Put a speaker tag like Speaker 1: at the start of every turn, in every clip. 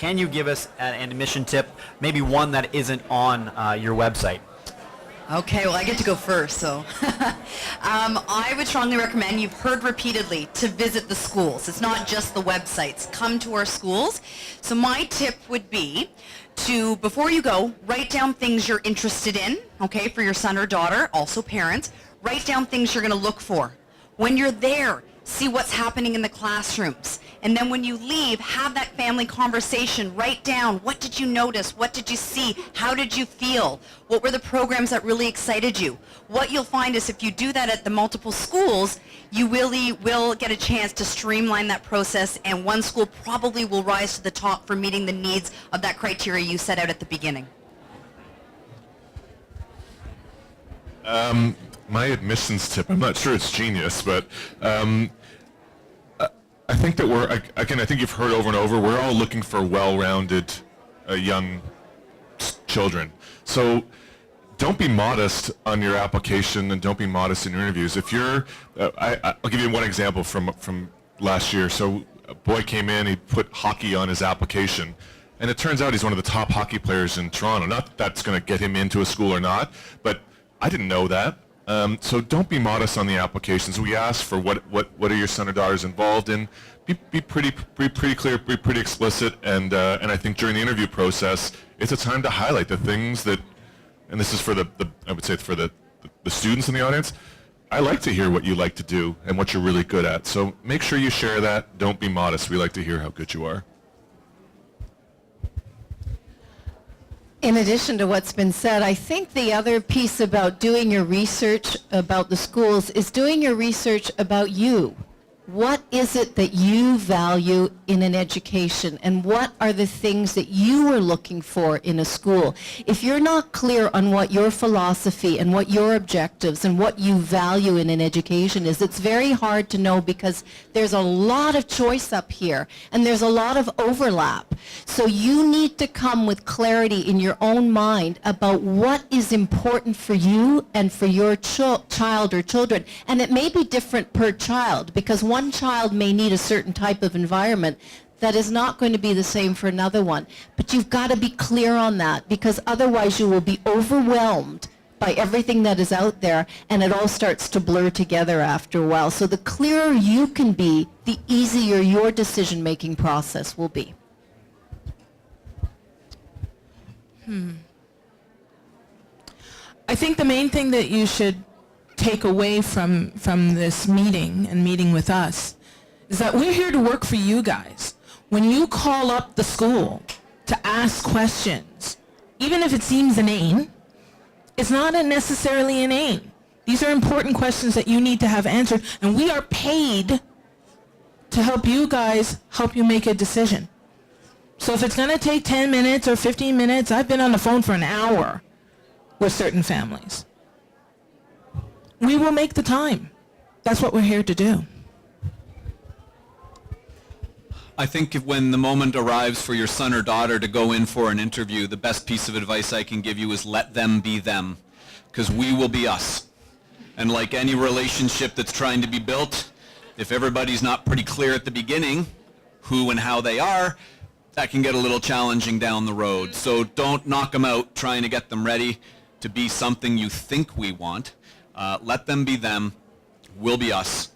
Speaker 1: can you give us an admission tip, maybe one that isn't on your website?
Speaker 2: Okay, well, I get to go first, so. I would strongly recommend, you've heard repeatedly, to visit the schools. It's not just the websites. Come to our schools. So my tip would be to, before you go, write down things you're interested in, okay, for your son or daughter, also parents. Write down things you're going to look for. When you're there, see what's happening in the classrooms. And then when you leave, have that family conversation. Write down, what did you notice? What did you see? How did you feel? What were the programs that really excited you? What you'll find is if you do that at the multiple schools, you really will get a chance to streamline that process, and one school probably will rise to the top for meeting the needs of that criteria you set out at the beginning.
Speaker 3: My admissions tip, I'm not sure it's genius, but I think that I think you've heard over and over, we're all looking for well-rounded young children. So don't be modest on your application, and don't be modest in your interviews. If you're, I'll give you one example from last year. So a boy came in, he put hockey on his application, and it turns out he's one of the top hockey players in Toronto. Not that that's going to get him into a school or not, but I didn't know that. So don't be modest on the applications. We ask for what are your son or daughters involved in. Be pretty clear, be pretty explicit, and I think during the interview process, it's a time to highlight the things that, and this is for I would say for the students in the audience. I like to hear what you like to do and what you're really good at. So make sure you share that. Don't be modest. We like to hear how good you are.
Speaker 4: In addition to what's been said, I think the other piece about doing your research about the schools is doing your research about you. What is it that you value in an education, and what are the things that you are looking for in a school? If you're not clear on what your philosophy and what your objectives and what you value in an education is, it's very hard to know, because there's a lot of choice up here and there's a lot of overlap. So you need to come with clarity in your own mind about what is important for you and for your child or children. And it may be different per child, because one child may need a certain type of environment that is not going to be the same for another one. But you've got to be clear on that, because otherwise you will be overwhelmed by everything that is out there, and it all starts to blur together after a while. So the clearer you can be, the easier your decision-making process will be.
Speaker 5: I think the main thing that you should take away from this meeting and meeting with us is that we're here to work for you guys. When you call up the school to ask questions, even if it seems inane, it's not necessarily inane. These are important questions that you need to have answered, and we are paid to help you guys, help you make a decision. So if it's going to take 10 minutes or 15 minutes, I've been on the phone for an hour with certain families. We will make the time. That's what we're here to do.
Speaker 6: I think when the moment arrives for your son or daughter to go in for an interview, the best piece of advice I can give you is let them be them, because we will be us. And like any relationship that's trying to be built, if everybody's not pretty clear at the beginning who and how they are, that can get a little challenging down the road. So don't knock them out trying to get them ready to be something you think we want. Let them be them, we'll be us,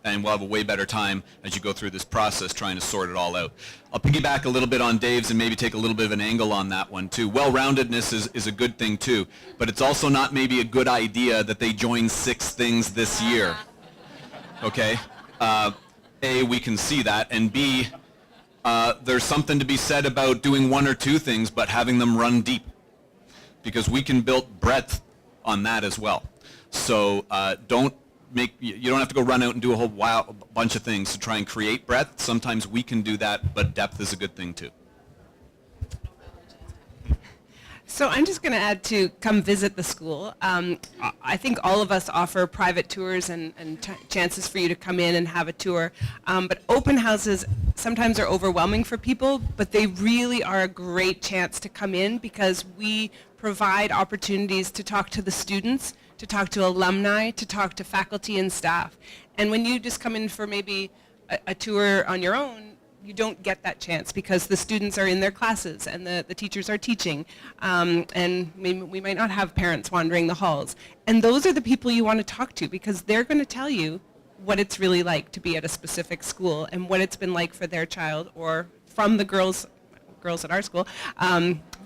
Speaker 6: and we'll have a way better time as you go through this process trying to sort it all out. I'll piggyback a little bit on Dave's and maybe take a little bit of an angle on that one too. Well-roundedness is a good thing too, but it's also not maybe a good idea that they join 6 things this year. Okay? A, we can see that, and B, there's something to be said about doing 1 or 2 things but having them run deep, because we can build breadth on that as well. So you don't have to go run out and do a whole bunch of things to try and create breadth. Sometimes we can do that, but depth is a good thing too.
Speaker 7: So I'm just going to add to come visit the school. I think all of us offer private tours and chances for you to come in and have a tour. But open houses sometimes are overwhelming for people, but they really are a great chance to come in, because we provide opportunities to talk to the students, to talk to alumni, to talk to faculty and staff. And when you just come in for maybe a tour on your own, you don't get that chance because the students are in their classes and the teachers are teaching, and we might not have parents wandering the halls. And those are the people you want to talk to because they're going to tell you what it's really like to be at a specific school and what it's been like for their child, or from the girls at our school,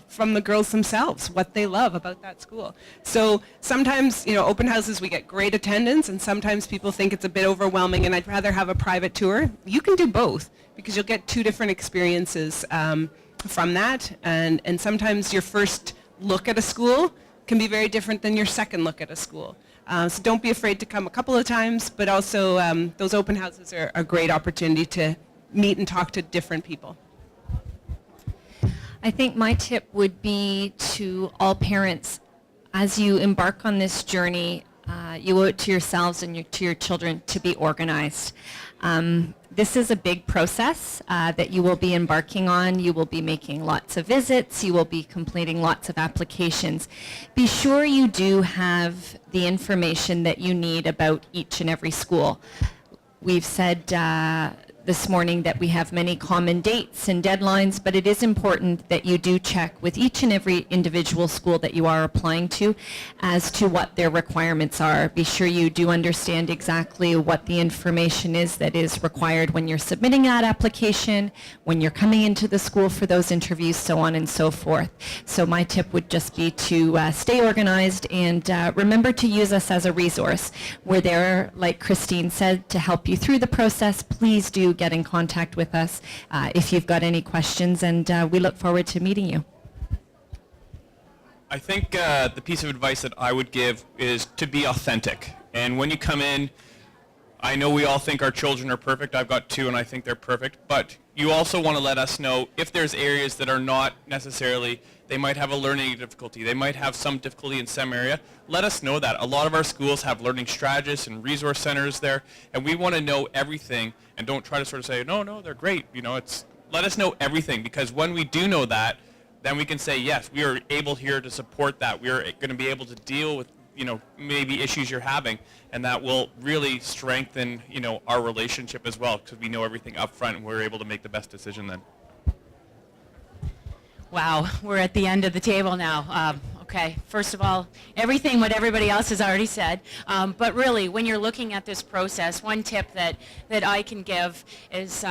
Speaker 7: from the girls themselves, what they love about that school. So sometimes, open houses, we get great attendance, and sometimes people think it's a bit overwhelming and I'd rather have a private tour. You can do both because you'll get two different experiences from that, and sometimes your first look at a school can be very different than your second look at a school. So don't be afraid to come a couple of times, but also those open houses are a great opportunity to meet and talk to different people.
Speaker 8: I think my tip would be to all parents, as you embark on this journey, you owe it to yourselves and to your children to be organized. This is a big process that you will be embarking on. You will be making lots of visits. You will be completing lots of applications. Be sure you do have the information that you need about each and every school. We've said this morning that we have many common dates and deadlines, but it is important that you do check with each and every individual school that you are applying to as to what their requirements are. Be sure you do understand exactly what the information is that is required when you're submitting that application, when you're coming into the school for those interviews, so on and so forth. So my tip would just be to stay organized and remember to use us as a resource. We're there, like Christine said, to help you through the process. Please do get in contact with us if you've got any questions, and we look forward to meeting you.
Speaker 9: I think the piece of advice that I would give is to be authentic. And when you come in, I know we all think our children are perfect. I've got two and I think they're perfect. But you also want to let us know if there's areas that are not necessarily, they might have a learning difficulty. They might have some difficulty in some area. Let us know that. A lot of our schools have learning strategists and resource centers there. And we want to know everything and don't try to sort of say, no, they're great. Let us know everything, because when we do know that, then we can say, yes, we are able here to support that. We are going to be able to deal with, maybe issues you're having, and that will really strengthen, our relationship as well, because we know everything up front and we're able to make the best decision then.
Speaker 10: Wow, we're at the end of the table now. Okay, first of all, what everybody else has already said, but really, when you're looking at this process, one tip that I can give is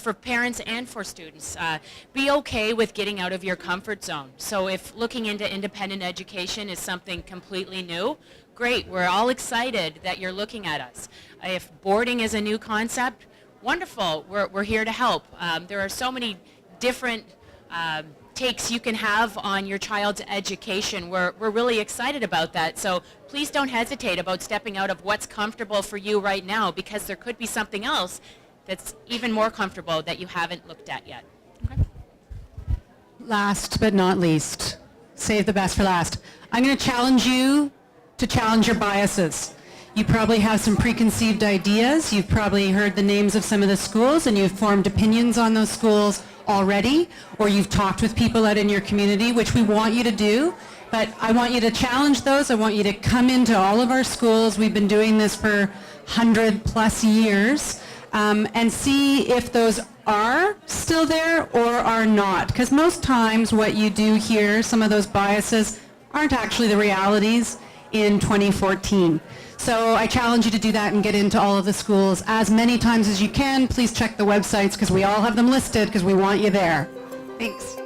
Speaker 10: for parents and for students. Be okay with getting out of your comfort zone. So if looking into independent education is something completely new, great, we're all excited that you're looking at us. If boarding is a new concept, wonderful, we're here to help. There are so many different takes you can have on your child's education. We're really excited about that. So please don't hesitate about stepping out of what's comfortable for you right now, because there could be something else that's even more comfortable that you haven't looked at yet. Okay.
Speaker 11: Last but not least, save the best for last. I'm going to challenge you to challenge your biases. You probably have some preconceived ideas. You've probably heard the names of some of the schools and you've formed opinions on those schools already, or you've talked with people out in your community, which we want you to do. But I want you to challenge those. I want you to come into all of our schools. We've been doing this for 100+ years, and see if those are still there or are not. Because most times what you do here, some of those biases aren't actually the realities in 2014. So I challenge you to do that and get into all of the schools as many times as you can. Please check the websites because we all have them listed because we want you there. Thanks.